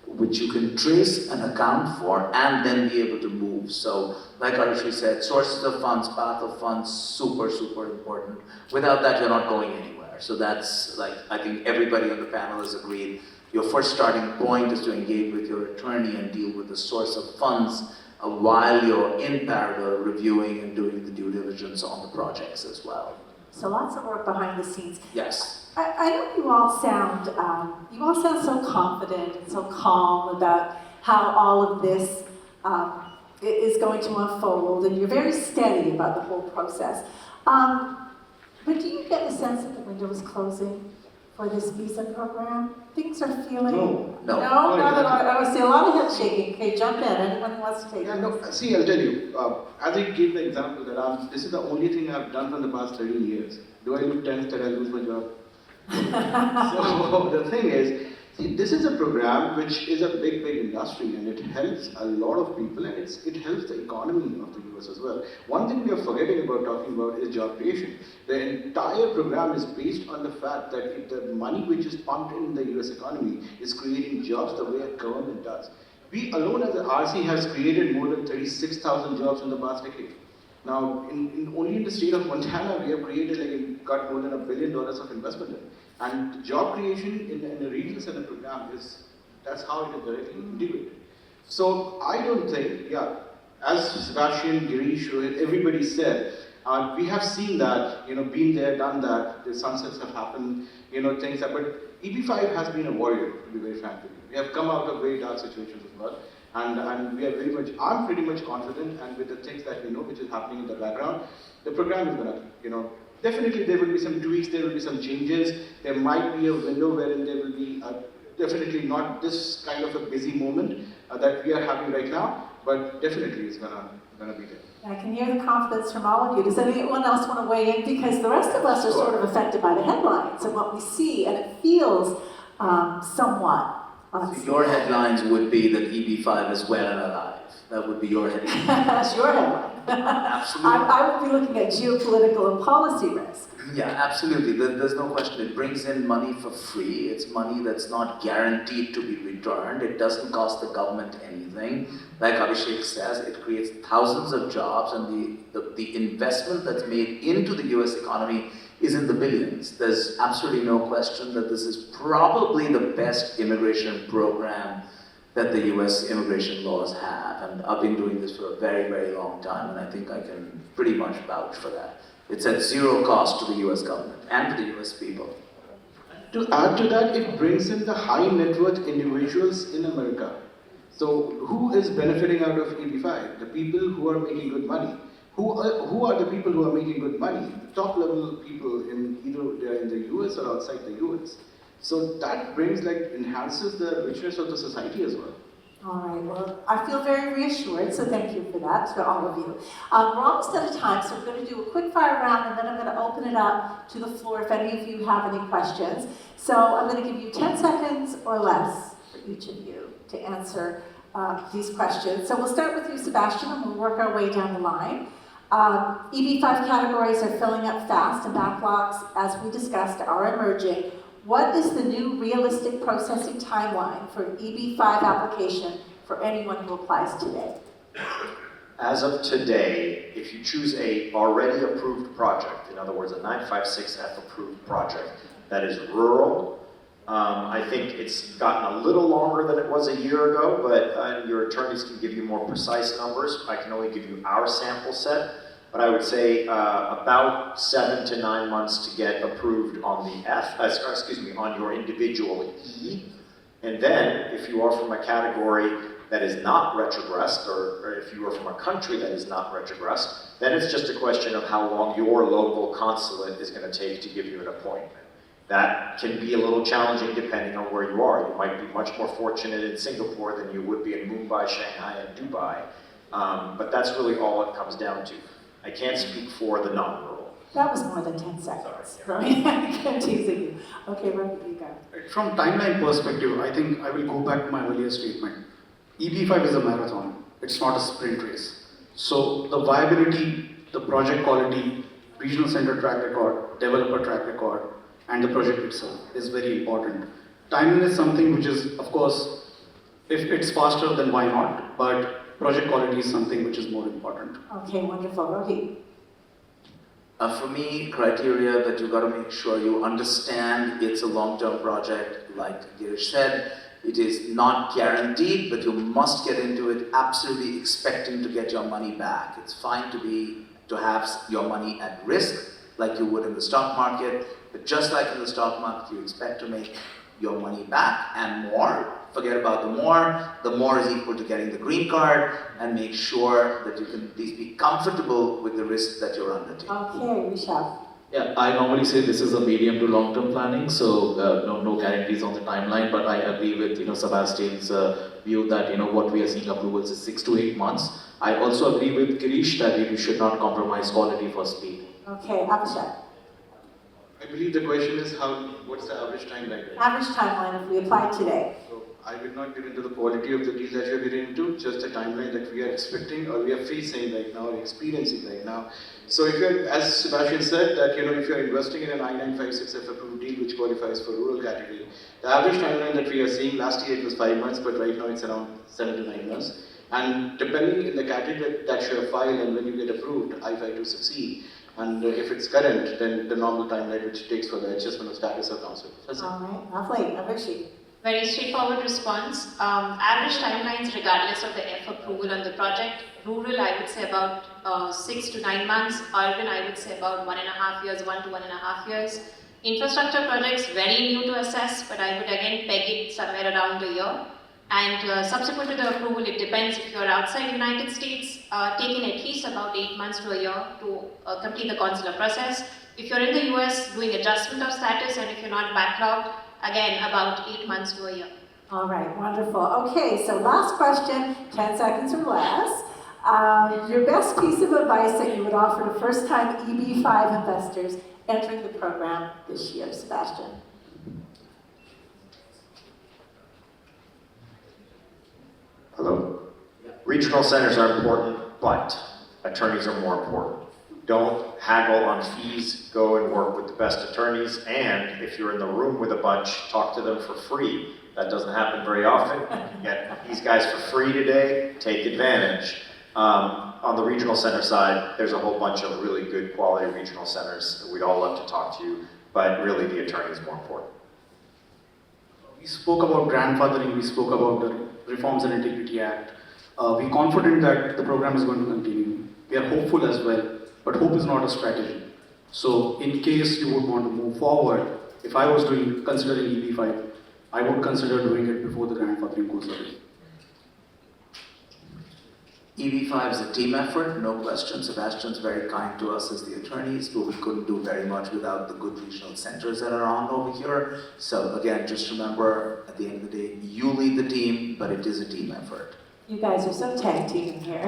which you can trace and account for and then be able to move. So, like Aarushi said, sources of funds, path of funds, super, super important. Without that, you're not going anywhere. So that's, like, I think everybody on the panel has agreed. Your first starting point is to engage with your attorney and deal with the source of funds while you're in parallel reviewing and doing the due diligence on the projects as well. So lots of work behind the scenes. Yes. I know you all sound so confident and so calm about how all of this is going to unfold, and you're very steady about the whole process. But do you get the sense that the window is closing for this visa program? Things are feeling... No. No? I see a lot of head shaking. Okay, jump in. Anyone who wants to take it? No, see, I'll tell you, as I gave the example that this is the only thing I've done for the past 13 years. Do I look tense that I lose my job? So the thing is, see, this is a program which is a big, big industry, and it helps a lot of people, and it helps the economy of the US as well. One thing we are forgetting about talking about is job creation. The entire program is based on the fact that the money which is pumped in the US economy is creating jobs the way a government does. We alone as an RC has created more than 36,000 jobs in the past decade. Now, only in the state of Montana, we have created, got more than $1 billion of investment in. And job creation in a regional center program that's how it is directly integrated. So I don't think, as Sebastian, Girish, Rohit, everybody said, we have seen that, been there, done that, the sunsets have happened, things that, but EB5 has been a warrior, to be very frank with you. We have come out of very dark situations as well. And we are I'm pretty much confident, and with the things that we know which is happening in the background, the program is going to, definitely there will be some tweaks, there will be some changes. There might be a window wherein there will be definitely not this kind of a busy moment that we are having right now, but definitely it's gonna be there. I can hear the confidence from all of you. Does anyone else want to weigh in? Because the rest of us are sort of affected by the headlines and what we see, and it feels somewhat So your headlines would be that EB5 is well and alive. That would be your headline. That's your headline. Absolutely. I would be looking at geopolitical and policy risk. Yeah, absolutely. There's no question. It brings in money for free. It's money that's not guaranteed to be returned. It doesn't cost the government anything. Like Abhishek says, it creates thousands of jobs, and the investment that's made into the US economy is in the billions. There's absolutely no question that this is probably the best immigration program that the US immigration laws have. And I've been doing this for a very, very long time, and I think I can pretty much vouch for that. It's at zero cost to the US government and to the US people. To add to that, it brings in the high net worth individuals in America. So who is benefiting out of EB5? The people who are making good money. Who are the people who are making good money? The top level people in either they're in the US or outside the US. So that brings, enhances the richness of the society as well. All right, well, I feel very reassured, so thank you for that to all of you. We're almost out of time, so we're going to do a quick fire round, and then I'm going to open it up to the floor if any of you have any questions. So I'm going to give you 10 seconds or less for each of you to answer these questions. So we'll start with you, Sebastian, and we'll work our way down the line. EB5 categories are filling up fast, and backlogs, as we discussed, are emerging. What is the new realistic processing timeline for an EB5 application for anyone who applies today? As of today, if you choose a already approved project, in other words, a 956F approved project that is rural, I think it's gotten a little longer than it was a year ago, but your attorneys can give you more precise numbers. I can only give you our sample set, but I would say about 7 to 9 months to get approved on the F, on your individual E. And then, if you are from a category that is not retrogressed, or if you are from a country that is not retrogressed, then it's just a question of how long your local consulate is going to take to give you an appointment. That can be a little challenging depending on where you are. You might be much more fortunate in Singapore than you would be in Mumbai, Shanghai, and Dubai. But that's really all it comes down to. I can't speak for the non-rural. That was more than 10 seconds, right? I'm teasing you. Okay, Rohit, you go. From timeline perspective, I think I will go back to my earlier statement. EB5 is a marathon. It's not a sprint race. So the viability, the project quality, regional center track record, developer track record, and the project itself is very important. Timeline is something which is, of course, if it's faster, then why not? But project quality is something which is more important. Okay, wonderful. Rohit. For me, criteria that you've got to make sure you understand it's a long-term project. Like Girish said, it is not guaranteed, but you must get into it absolutely expecting to get your money back. It's fine to have your money at risk, like you would in the stock market, but just like in the stock market, you expect to make your money back and more. Forget about the more is equal to getting the green card, and make sure that you can at least be comfortable with the risk that you're undertaking. Okay, Rishabh. Yeah, I normally say this is a medium to long-term planning, so no guarantees on the timeline, but I agree with Sebastian's view that what we are seeing approvals is 6 to 8 months. I also agree with Girish that we should not compromise quality for speed. Okay, Abhishek. I believe the question is what's the average timeline? Average timeline if we apply today. So I will not get into the quality of the deal that you're getting into, just the timeline that we are expecting or we are facing right now or experiencing right now. So if you're, as Sebastian said, that if you're investing in an I-956F approved deal which qualifies for rural category, the average timeline that we are seeing, last year it was 5 months, but right now it's around 7 to 9 months. And depending in the category that you have filed and when you get approved, I-5 to succeed. And if it's current, then the normal timeline which takes for the adjustment of status of council. All right, lovely. Aarushi. Very straightforward response. Average timelines regardless of the F approval on the project. Rural, I would say about 6 to 9 months. Urban, I would say about 1.5 years, 1 to 1.5 years. Infrastructure projects, very new to assess, but I would again peg it somewhere around a year. And subsequent to the approval, it depends if you're outside the United States, taking at least about 8 months to a year to complete the consular process. If you're in the US, doing adjustment of status, and if you're not backlogged, again, about 8 months to a year. All right, wonderful. Okay, so last question, 10 seconds or less. Your best piece of advice that you would offer to first-time EB5 investors entering the program this year, Sebastian? Hello? Regional centers are important, but attorneys are more important. Don't haggle on fees, go and work with the best attorneys, and if you're in the room with a bunch, talk to them for free. That doesn't happen very often. You get these guys for free today, take advantage. On the regional center side, there's a whole bunch of really good quality regional centers. We'd all love to talk to you, but really the attorney is more important. We spoke about grandfathering, we spoke about the Reforms and Integrity Act. We're confident that the program is going to continue. We are hopeful as well, but hope is not a strategy. So in case you would want to move forward, if I was considering EB5, I would consider doing it before the grandfathering goes away. EB5 is a team effort, no question. Sebastian's very kind to us as the attorneys, but we couldn't do very much without the good regional centers that are on over here. So again, just remember, at the end of the day, you lead the team, but it is a team effort. You guys are so tag team here.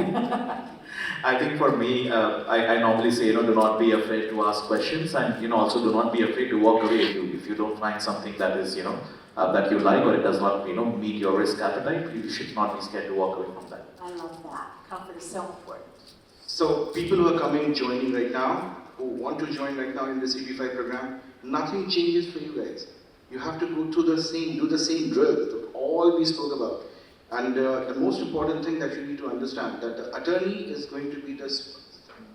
I think for me, I normally say, do not be afraid to ask questions, and also do not be afraid to walk away if you don't find something that is, that you like, or it does not, meet your risk appetite. You should not be scared to walk away from that. I love that. Comfort is so important. So people who are coming, joining right now, who want to join right now in this EB5 program, nothing changes for you guys. You have to go through do the same drill, all we spoke about. And the most important thing that you need to understand, that the attorney is going to be the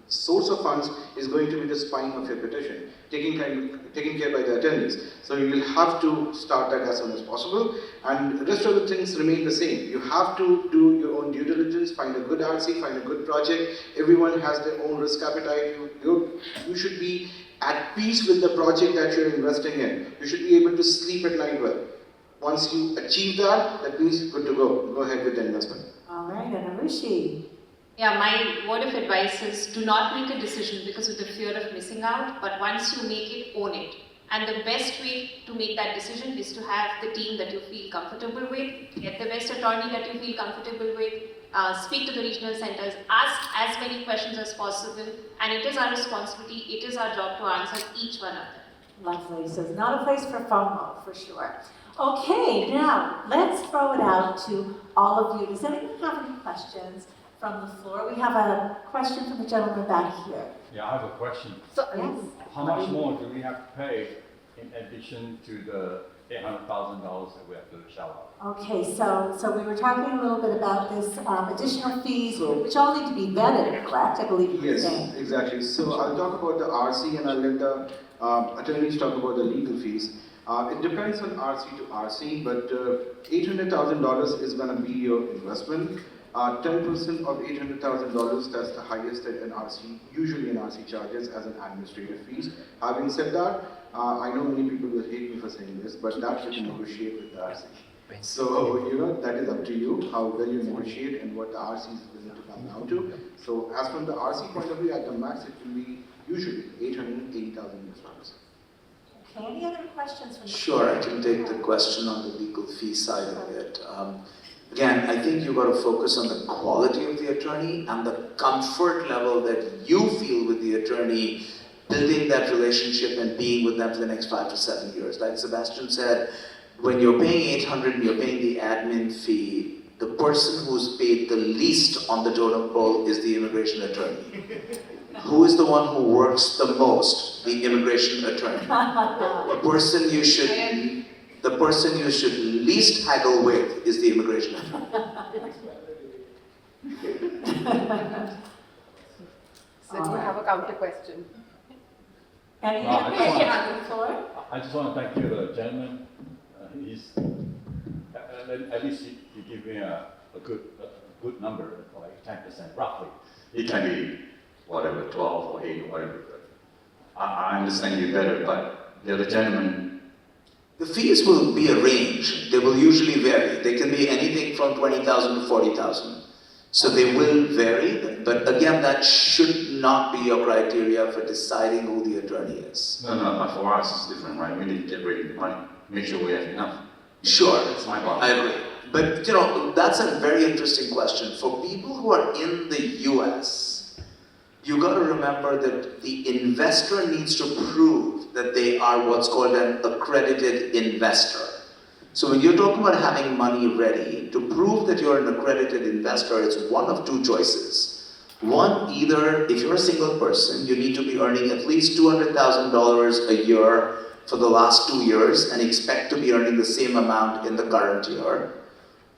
source of funds, is going to be the spine of your petition, taken care by the attorneys. So you will have to start that as soon as possible, and the rest of the things remain the same. You have to do your own due diligence, find a good RC, find a good project. Everyone has their own risk appetite. You should be at peace with the project that you're investing in. You should be able to sleep at night well. Once you achieve that, that means you're good to go. Go ahead with the investment. All right, and Aarushi. Yeah, my word of advice is do not make a decision because of the fear of missing out, but once you make it, own it. And the best way to make that decision is to have the team that you feel comfortable with, get the best attorney that you feel comfortable with, speak to the regional centers, ask as many questions as possible, and it is our responsibility, it is our job to answer each one of them. Lovely. So it's not a place for FOMO, for sure. Okay, now let's throw it out to all of you. Does anyone have any questions from the floor? We have a question from the gentleman back here. Yeah, I have a question. So, yes. How much more do we have to pay in addition to the $800,000 that we have to shell out? Okay, so we were talking a little bit about this additional fees, which all need to be vetted, correct? I believe you were Yes, saying. exactly. So I'll talk about the RC and I'll let the attorneys talk about the legal fees. It depends on RC to RC, but $800,000 is going to be your investment. 10% of $800,000, that's the highest that an RC, usually an RC charges as an administrative fees. Having said that, I know many people will hate me for saying this, but that you can negotiate with the RC. So, that is up to you, how well you negotiate and what the RC is willing to come down to. So, as from the RC point of view, at the max, it will be usually $880,000. Okay, any other questions from the Sure, I can take the question on the legal fee side of it. Again, I think you've got to focus on the quality of the attorney and the comfort level that you feel with the attorney, building that relationship and being with them for the next 5 to 7 years. Like Sebastian said, when you're paying $800 and you're paying the admin fee, the person who's paid the least on the totem pole is the immigration attorney. Who is the one who works the most? The immigration attorney. The person you should least haggle with is the immigration attorney. So do you have a counter question? Any No, I other just want- questions on the floor? I just want to thank you, the gentleman. At least he gave me a good number, like 10%, roughly. It can be whatever, 12 or 8 or whatever. I understand you better, but the other gentleman. The fees will be a range. They will usually vary. They can be anything from $20,000 to $40,000. So they will vary, but again, that should not be your criteria for deciding who the attorney is. No, but for us it's different, right? We need to get rid of the money, make sure we have enough. Sure, That's my problem. I agree. But that's a very interesting question. For people who are in the US, you got to remember that the investor needs to prove that they are what's called an accredited investor. So when you're talking about having money ready, to prove that you're an accredited investor, it's one of two choices. One, either if you're a single person, you need to be earning at least $200,000 a year for the last 2 years and expect to be earning the same amount in the current year.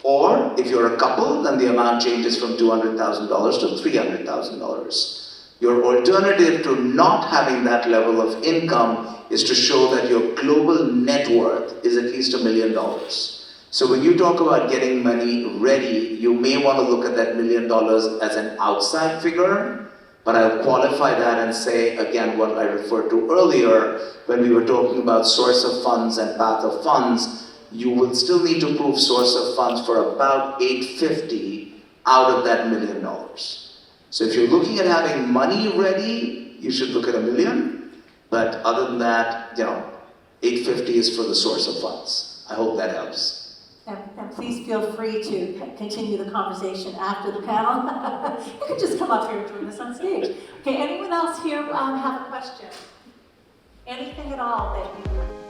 Or if you're a couple, then the amount changes from $200,000 to $300,000. Your alternative to not having that level of income is to show that your global net worth is at least $1 million. So when you talk about getting money ready, you may want to look at that $1 million as an outside figure, but I'll qualify that and say, again, what I referred to earlier, when we were talking about source of funds and path of funds, you will still need to prove source of funds for about $850 out of that $1 million. So if you're looking at having money ready, you should look at $1 million. But other than that, $850 is for the source of funds. I hope that helps. And please feel free to continue the conversation after the panel. You can just come up here and join us on stage. Okay, anyone else here have a question? Anything at all that you